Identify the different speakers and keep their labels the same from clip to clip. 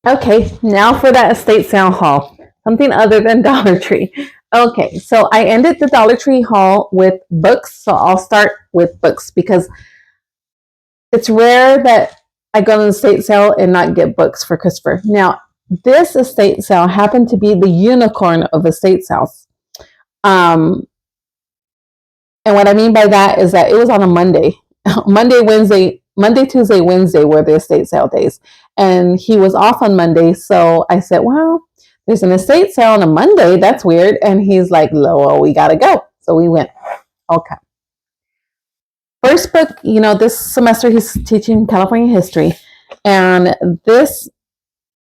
Speaker 1: Okay, now for that estate sale haul. Something other than Dollar Tree. Okay, so I ended the Dollar Tree haul with books. So I'll start with books because it's rare that I go to the estate sale and not get books for Christopher. Now, this estate sale happened to be the unicorn of estate sales. Um, and what I mean by that is that it was on a Monday. Monday, Tuesday, Wednesday were the estate sale days. And he was off on Monday. So I said, well, there's an estate sale on a Monday. That's weird. And he's like, well, we got to go. So we went. Okay. First book, this semester he's teaching California history. And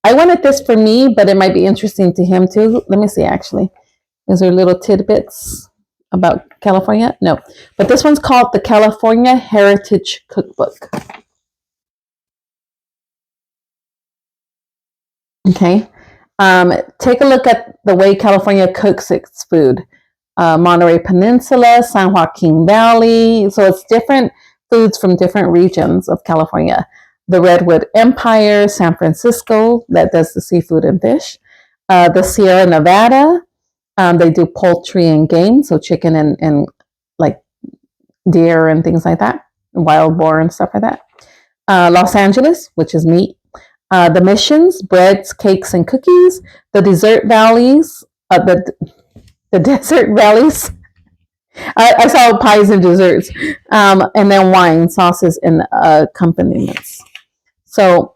Speaker 1: I wanted this for me, but it might be interesting to him too. Let me see, actually. Is there little tidbits about California? No. But this one's called the California Heritage Cookbook. Okay. Take a look at the way California cooks its food. Monterey Peninsula, San Joaquin Valley. So it's different foods from different regions of California. The Redwood Empire, San Francisco, that does the seafood and fish. The Sierra Nevada, they do poultry and game, so chicken and like deer and things like that, wild boar and stuff like that. Los Angeles, which is meat. The Missions, breads, cakes, and cookies. The desert valleys, the desert valleys. I saw pies and desserts, and then wine, sauces, and accompaniments. So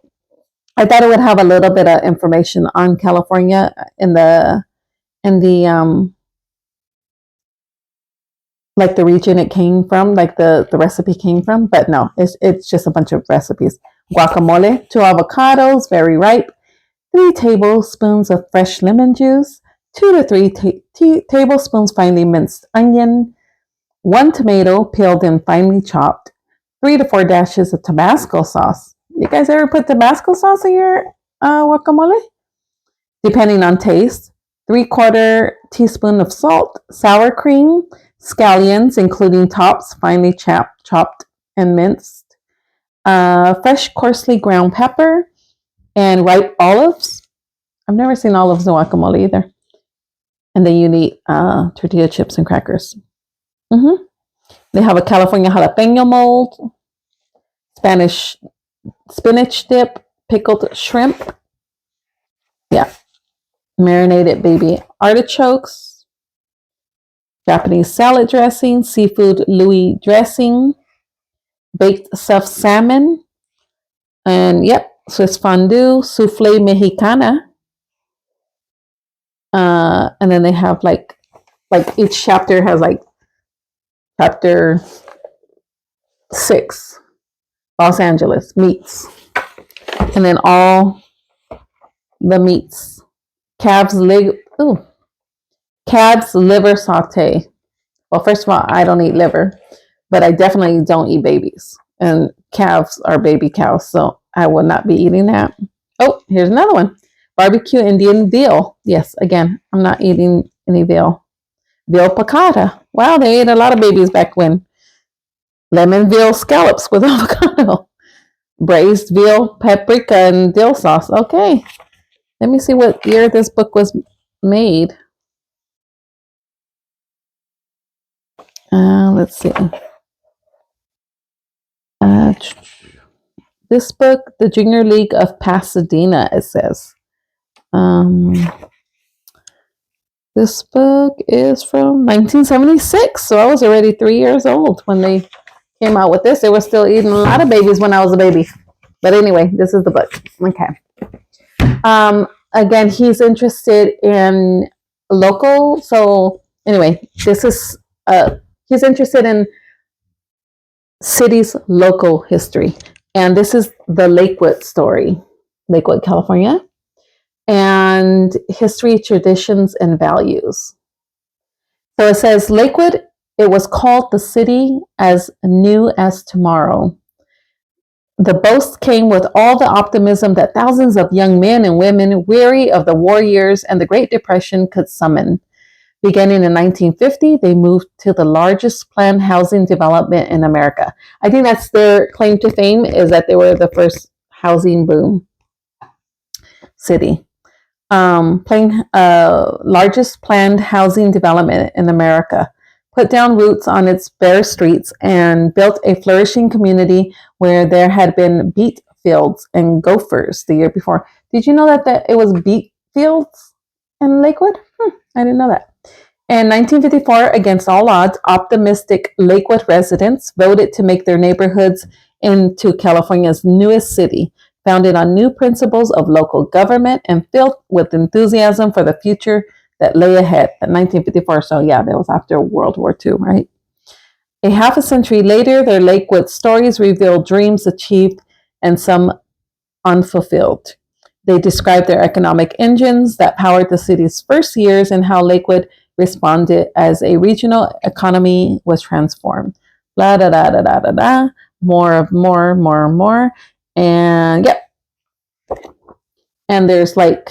Speaker 1: I thought it would have a little bit of information on California in the like the region it came from, like the recipe came from, but no, it's just a bunch of recipes. Guacamole, 2 avocados, very ripe, 3 tablespoons of fresh lemon juice, 2 to 3 tablespoons finely minced onion, 1 tomato peeled and finely chopped, 3 to 4 dashes of Tabasco sauce. You guys ever put Tabasco sauce in your guacamole? Depending on taste. 3/4 teaspoon of salt, sour cream, scallions, including tops, finely chopped and minced, fresh coarsely ground pepper, and ripe olives. I've never seen olives in guacamole either. And then you need tortilla chips and crackers. Mm-hmm. They have a California jalapeno mold, Spanish spinach dip, pickled shrimp. Yeah. Marinated baby artichokes, Japanese salad dressing, seafood Louis dressing, baked stuffed salmon, and Swiss fondue, souffle mexicana. And then they have like each chapter has like chapter 6, Los Angeles meats, and then all the meats, calves liver saute. Well, first of all, I don't eat liver, but I definitely don't eat babies, and calves are baby cows, so I will not be eating that. Oh, here's another one. Barbecue Indian veal. Yes, again, I'm not eating any veal. Veal piccata. Wow, they ate a lot of babies back when. Lemon veal scallops with avocado. Braised veal, paprika, and dill sauce. Okay, let me see what year this book was made. Let's see. This book, The Junior League of Pasadena, it says. This book is from 1976, so I was already 3 years old when they came out with this. They were still eating a lot of babies when I was a baby. But anyway, this is the book. Okay. Again, he's interested in local. So anyway, this is he's interested in cities' local history, and this is the Lakewood story, Lakewood, California, and history, traditions, and values. So it says Lakewood. It was called the city as new as tomorrow. The boast came with all the optimism that thousands of young men and women, weary of the war years and the Great Depression, could summon. Beginning in 1950, they moved to the largest planned housing development in America. I think that's their claim to fame, is that they were the first housing boom. city. Largest planned housing development in America, put down roots on its bare streets and built a flourishing community where there had been beet fields and gophers the year before. Did you know that it was beet fields in Lakewood? I didn't know that. In 1954, against all odds, optimistic Lakewood residents voted to make their neighborhoods into California's newest city, founded on new principles of local government and filled with enthusiasm for the future that lay ahead. In 1954, so yeah, that was after World War II, right? A half a century later, their Lakewood stories reveal dreams achieved and some unfulfilled. They describe their economic engines that powered the city's first years and how Lakewood responded as a regional economy was transformed. Blah, da, da, da, da, da, da. More. And yep. And there's like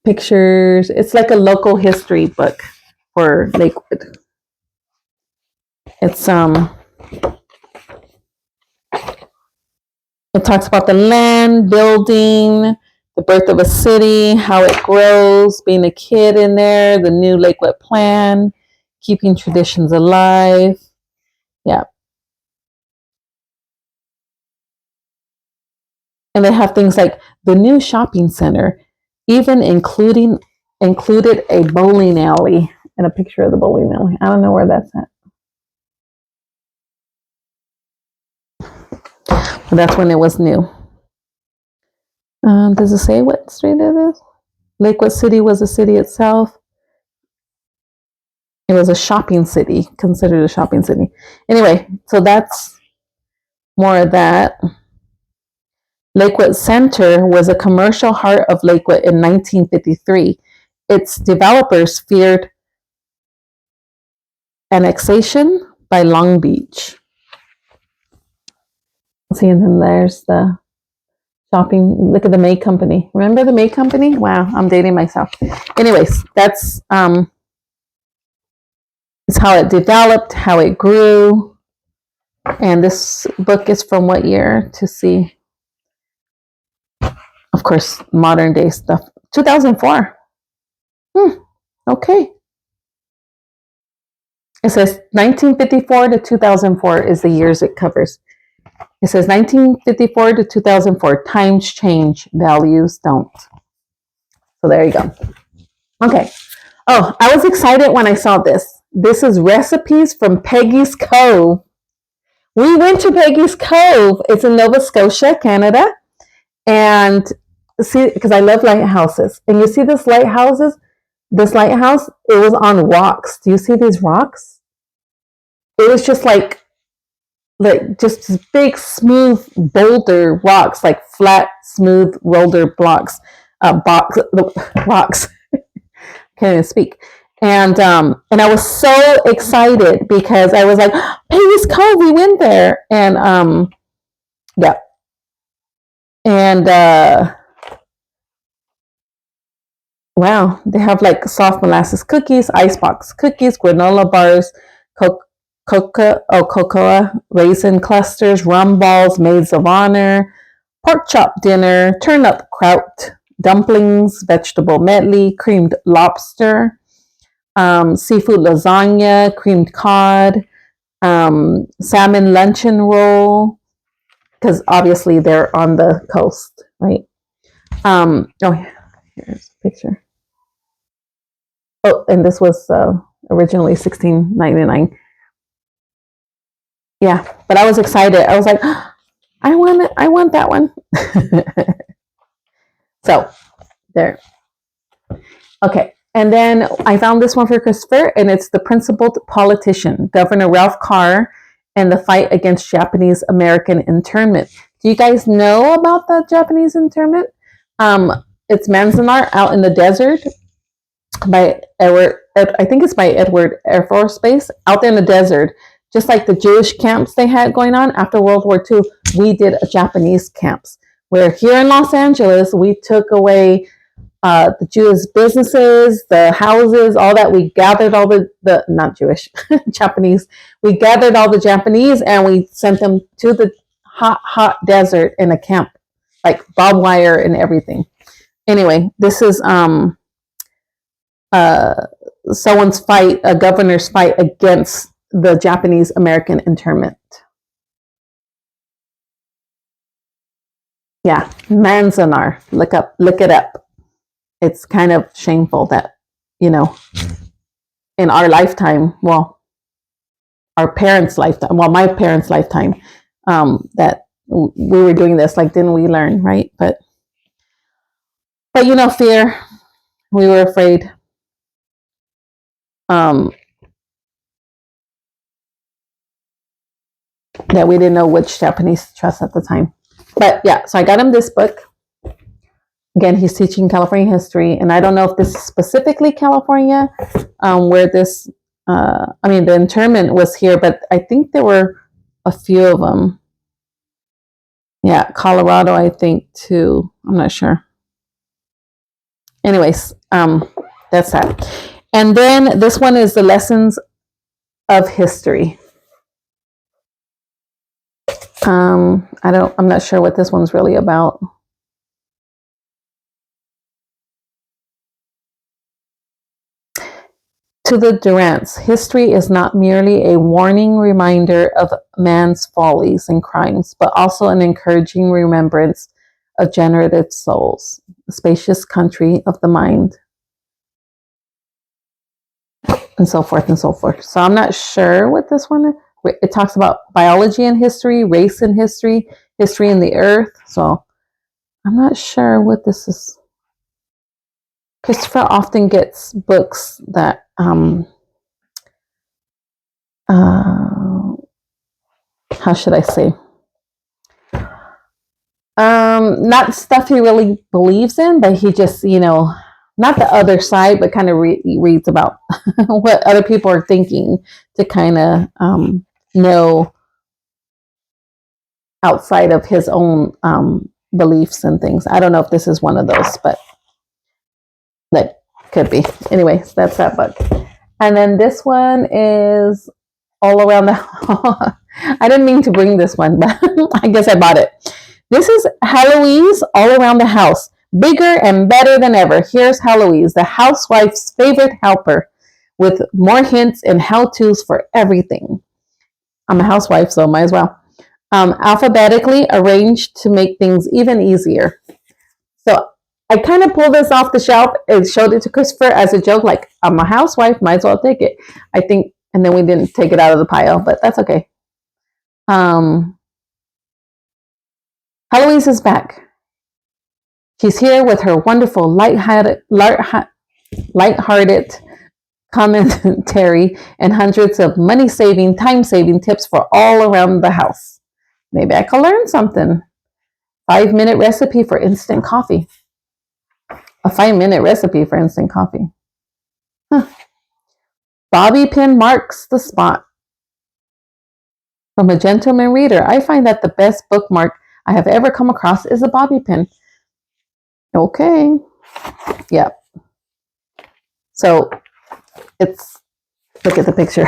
Speaker 1: pictures. It's like a local history book for Lakewood. It's it talks about the land, building, the birth of a city, how it grows, being a kid in there, the new Lakewood plan, keeping traditions alive. Yeah. And they have things like the new shopping center, even included a bowling alley and a picture of the bowling alley. I don't know where that's at. But that's when it was new. Does it say what street it is? Lakewood City was a city itself. It was a shopping city, considered a shopping city. Anyway, so that's more of that. Lakewood Center was a commercial heart of Lakewood in 1953. Its developers feared annexation by Long Beach. See, and then there's the shopping. Look at the May Company. Remember the May Company? Wow, I'm dating myself. Anyways, that's it's how it developed, how it grew. And this book is from what year to see? Of course, modern day stuff. 2004. Okay. It says 1954 to 2004 is the years it covers. It says 1954 to 2004. Times change, values don't. So there you go. Okay. Oh, I was excited when I saw this. This is recipes from Peggy's Cove. We went to Peggy's Cove. It's in Nova Scotia, Canada. And see, because I love lighthouses. And you see this lighthouse, it was on rocks. Do you see these rocks? It was just like just big, smooth boulder rocks, like flat, smooth boulder rocks. Can't even speak. And I was so excited because I was like, Peggy's Cove, we went there. And yeah. And wow, they have like soft molasses cookies, icebox cookies, granola bars, cocoa, raisin clusters, rum balls, maids of honor, pork chop dinner, turnip kraut, dumplings, vegetable medley, creamed lobster, seafood lasagna, creamed cod, salmon luncheon roll, because obviously they're on the coast, right? Here's a picture. Oh, and this was originally $16.99. Yeah, but I was excited. I was like, I want that one. So there. Okay, and then I found this one for Christopher, and it's The Principled Politician, Governor Ralph Carr and the Fight Against Japanese American Internment. Do you guys know about the Japanese internment? It's Manzanar out in the desert by Edward, I think it's by Edward Air Force Base, out there in the desert, just like the Jewish camps they had going on after World War II. We did a Japanese camps where here in Los Angeles, we took away the Jewish businesses, the houses, all that. We gathered all the not Jewish, Japanese. We gathered all the Japanese and we sent them to the hot desert in a camp, like barbed wire and everything. Anyway, this is someone's fight, a governor's fight against the Japanese American internment. Yeah, Manzanar. Look it up. It's kind of shameful that, in our lifetime, well, our parents' lifetime, well, my parents' lifetime, that we were doing this. Like, didn't we learn, right? But fear. We were afraid. That we didn't know which Japanese to trust at the time. But yeah, so I got him this book. Again, he's teaching California history, and I don't know if this is specifically California, where this, the internment was here, but I think there were a few of them. Yeah, Colorado, I think too. I'm not sure. Anyways, that's that. And then this one is the Lessons of History. I'm not sure what this one's really about. To the Durants, history is not merely a warning reminder of man's follies and crimes, but also an encouraging remembrance of generative souls, the spacious country of the mind, and so forth and so forth. So I'm not sure what this one is. It talks about biology and history, race and history, history in the earth. So I'm not sure what this is. Christopher often gets books that how should I say? Not stuff he really believes in, but he just, not the other side, but kind of reads about what other people are thinking to kind of know outside of his own beliefs and things. I don't know if this is one of those, but that could be. Anyways, that's that book. And then this one is All Around the I didn't mean to bring this one, but I guess I bought it. This is Heloise All Around the House. Bigger and better than ever. Here's Heloise, the housewife's favorite helper, with more hints and how-tos for everything. I'm a housewife, so might as well. Alphabetically arranged to make things even easier. So I kind of pulled this off the shelf and showed it to Christopher as a joke, like, I'm a housewife, might as well take it. I think, and then we didn't take it out of the pile, but that's okay. Heloise is back. She's here with her wonderful, light-hearted commentary and hundreds of money-saving, time-saving tips for all around the house. Maybe I could learn something. 5-minute recipe for instant coffee. A 5-minute recipe for instant coffee. Huh. Bobby pin marks the spot. From a gentleman reader, I find that the best bookmark I have ever come across is a bobby pin. Okay. Yeah. So look at the picture.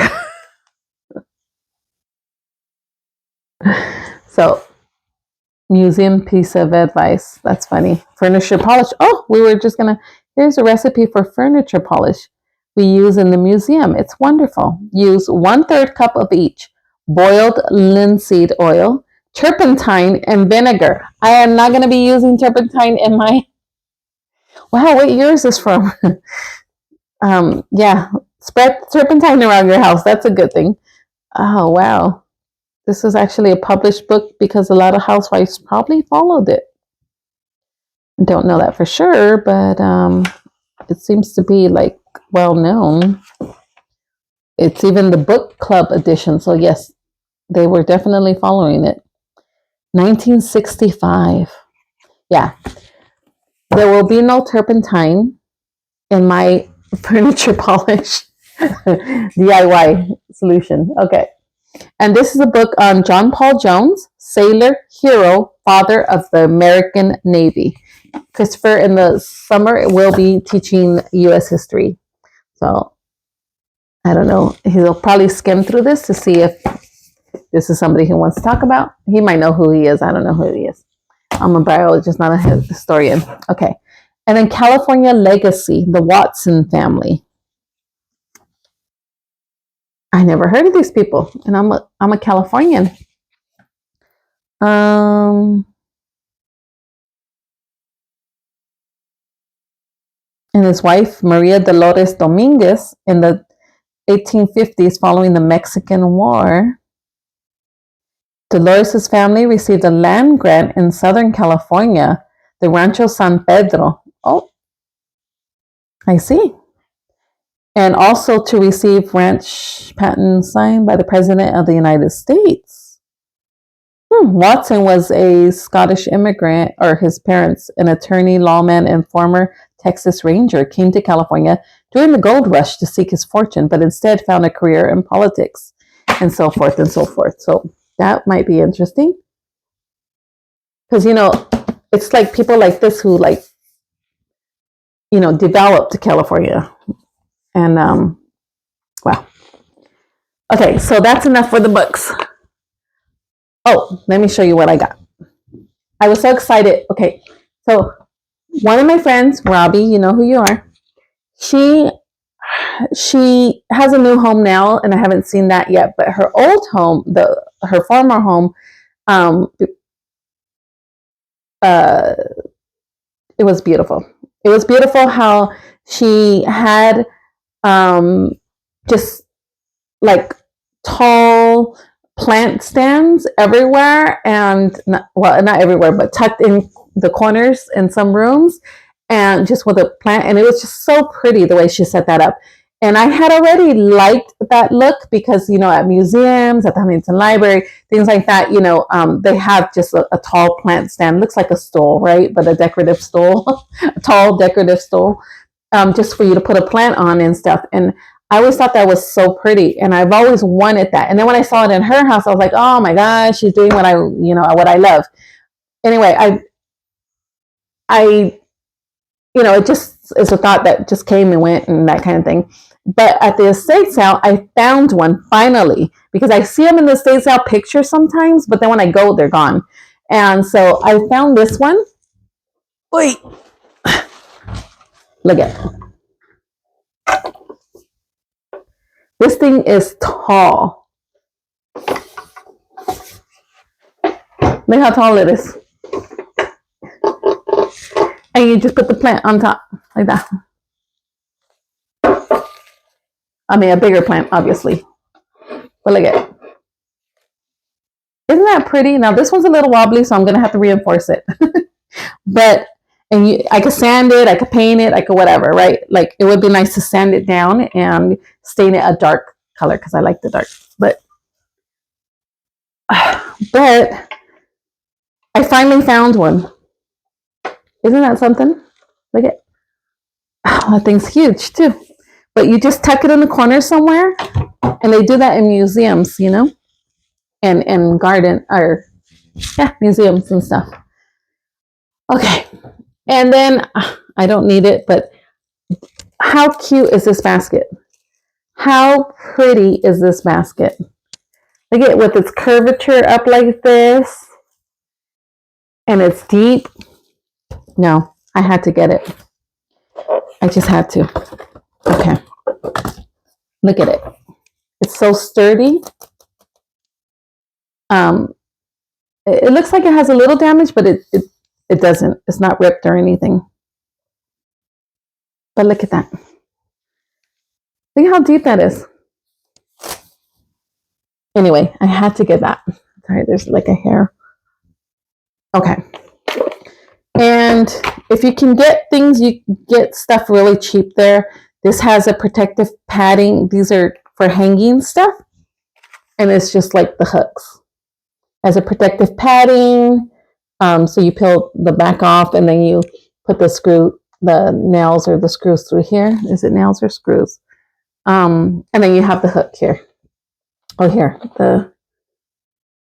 Speaker 1: So, museum piece of advice. That's funny. Furniture polish. Oh, here's a recipe for furniture polish we use in the museum. It's wonderful. Use 1/3 cup of each. Boiled linseed oil, turpentine, and vinegar. I am not going to be using turpentine in my... Wow, what year is this from? Yeah, spread turpentine around your house. That's a good thing. Oh, wow. This is actually a published book because a lot of housewives probably followed it. I don't know that for sure, but it seems to be like well known. It's even the book club edition. So yes, they were definitely following it. 1965. Yeah. There will be no turpentine in my furniture polish DIY solution. Okay. And this is a book on John Paul Jones, sailor, hero, father of the American Navy. Christopher, in the summer, will be teaching U.S. history. So, I don't know. He'll probably skim through this to see if this is somebody he wants to talk about. He might know who he is. I don't know who he is. I'm a biologist, not a historian. Okay. And then California Legacy, the Watson family. I never heard of these people, and I'm a Californian. And his wife, Maria Dolores Dominguez, in the 1850s, following the Mexican War, Dolores' family received a land grant in Southern California, the Rancho San Pedro. Oh, I see. And also to receive ranch patent signed by the President of the United States. Watson was a Scottish immigrant, or his parents, an attorney, lawman, and former Texas Ranger, came to California during the gold rush to seek his fortune, but instead found a career in politics, and so forth and so forth. So that might be interesting. Because, it's like people like this who developed California. And, wow. Okay, so that's enough for the books. Oh, let me show you what I got. I was so excited. Okay, so one of my friends, Robbie, you know who you are. She has a new home now, and I haven't seen that yet. But her old home, her former home, it was beautiful. It was beautiful how she had just like tall plant stands everywhere, and not everywhere, but tucked in the corners in some rooms, and just with a plant. And it was just so pretty the way she set that up. And I had already liked that look because, at museums, at the Huntington Library, things like that, they have just a tall plant stand. Looks like a stool, right? But a decorative stool, a tall decorative stool, just for you to put a plant on and stuff. And I always thought that was so pretty, and I've always wanted that. And then when I saw it in her house, I was like, oh my gosh, she's doing what I love. Anyway, it just is a thought that just came and went and that kind of thing. But at the estate sale, I found one finally, because I see them in the estate sale pictures sometimes, but then when I go, they're gone. And so I found this one. Wait, look at it. This thing is tall. Look how tall it is. And you just put the plant on top, like that. I mean, a bigger plant, obviously. But look at it. Isn't that pretty? Now, this one's a little wobbly, so I'm going to have to reinforce it. But, I could sand it, I could paint it, I could whatever, right? Like, it would be nice to sand it down and stain it a dark color, because I like the dark. But I finally found one. Isn't that something? Look at, that thing's huge too. But you just tuck it in the corner somewhere, and they do that in museums, and garden, or museums and stuff. Okay, and then I don't need it, but how cute is this basket? How pretty is this basket? Look at it with its curvature up like this, and it's deep. No, I had to get it. I just had to. Okay. Look at it. It's so sturdy. It looks like it has a little damage, but it doesn't. It's not ripped or anything. But look at that. Look how deep that is. Anyway, I had to get that. Sorry, there's like a hair. Okay. And if you can get things, you get stuff really cheap there. This has a protective padding. These are for hanging stuff. And it's just like the hooks. Has a protective padding. So you peel the back off, and then you put the nails or the screws through here. Is it nails or screws? And then you have the hook here. Oh, here, the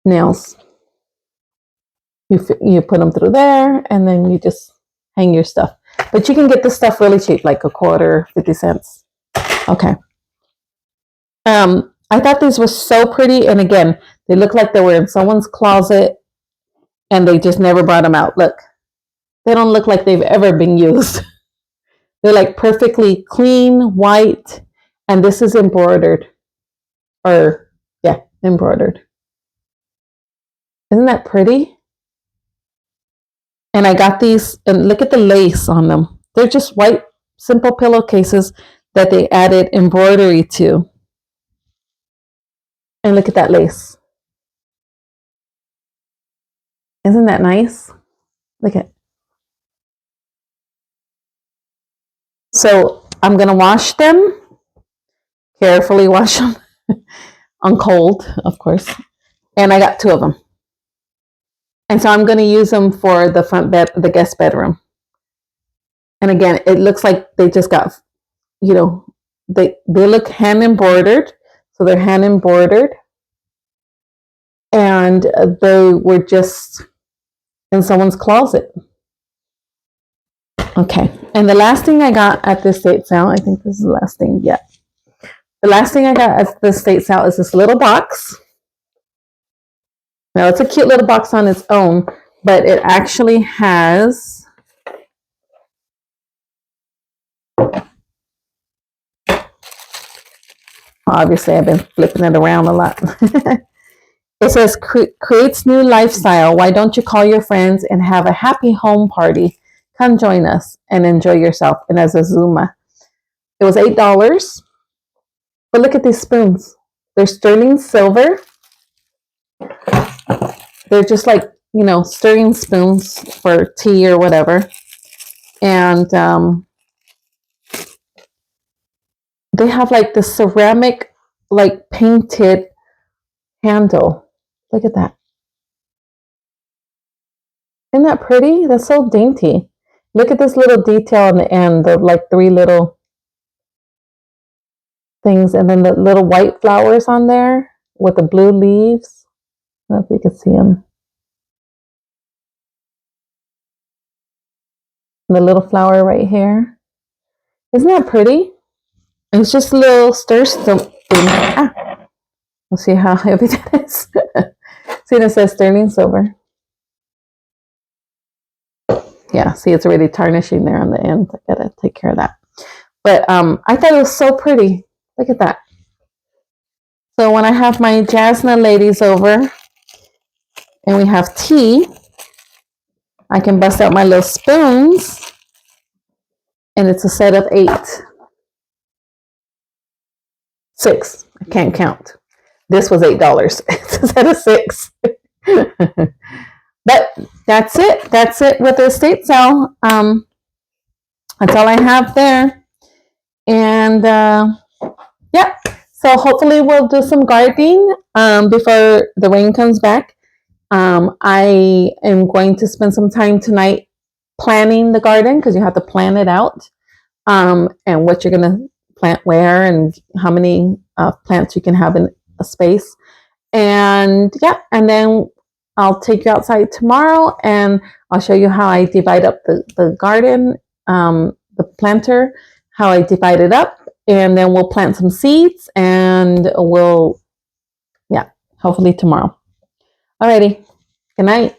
Speaker 1: nails. You put them through there, and then you just hang your stuff. But you can get this stuff really cheap, like a quarter, 50 cents. Okay. I thought these were so pretty. And again, They look like they were in someone's closet and they just never brought them out. Look, they don't look like they've ever been used. They're like perfectly clean, white, and this is embroidered. Or, yeah, embroidered. Isn't that pretty? And I got these, and look at the lace on them. They're just white, simple pillowcases that they added embroidery to. And look at that lace. Isn't that nice? Look at. So I'm going to wash them. Carefully wash them. On cold, of course. And I got 2 of them. And so I'm going to use them for the front bed, the guest bedroom. And again, it looks like they just got, you know, they look hand embroidered. So they're hand embroidered. And they were just in someone's closet. Okay. And the last thing I got at this estate sale, I think this is the last thing yet. The last thing I got at the estate sale is this little box. Now, it's a cute little box on its own, but it actually has obviously I've been flipping it around a lot. It says, creates new lifestyle. Why don't you call your friends and have a happy home party? Come join us and enjoy yourself. And as a Zuma, it was $8. But look at these spoons. They're sterling silver. They're just like, you know, stirring spoons for tea or whatever. And they have like the ceramic, like painted handle. Look at that. Isn't that pretty? That's so dainty. Look at this little detail on the end, the like 3 little things, and then the little white flowers on there with the blue leaves. I don't know if you can see them. And the little flower right here. Isn't that pretty? And it's just a little stir spoon. We'll see how heavy that is. See, it says sterling silver. Yeah, see, it's already tarnishing there on the end. I gotta take care of that. But I thought it was so pretty. Look at that. So when I have my Jasna ladies over and we have tea, I can bust out my little spoons, and it's a set of 8. 6. I can't count. This was $8. It's a set of 6. But that's it. That's it with the estate sale. That's all I have there. And yeah, so hopefully we'll do some gardening before the rain comes back. I am going to spend some time tonight planning the garden, because you have to plan it out, and what you're going to plant where and how many plants you can have in a space. And yeah, and then I'll take you outside tomorrow and I'll show you how I divide up the garden, the planter, how I divide it up, and then we'll plant some seeds, and we'll, yeah, hopefully tomorrow. Alrighty. Good night.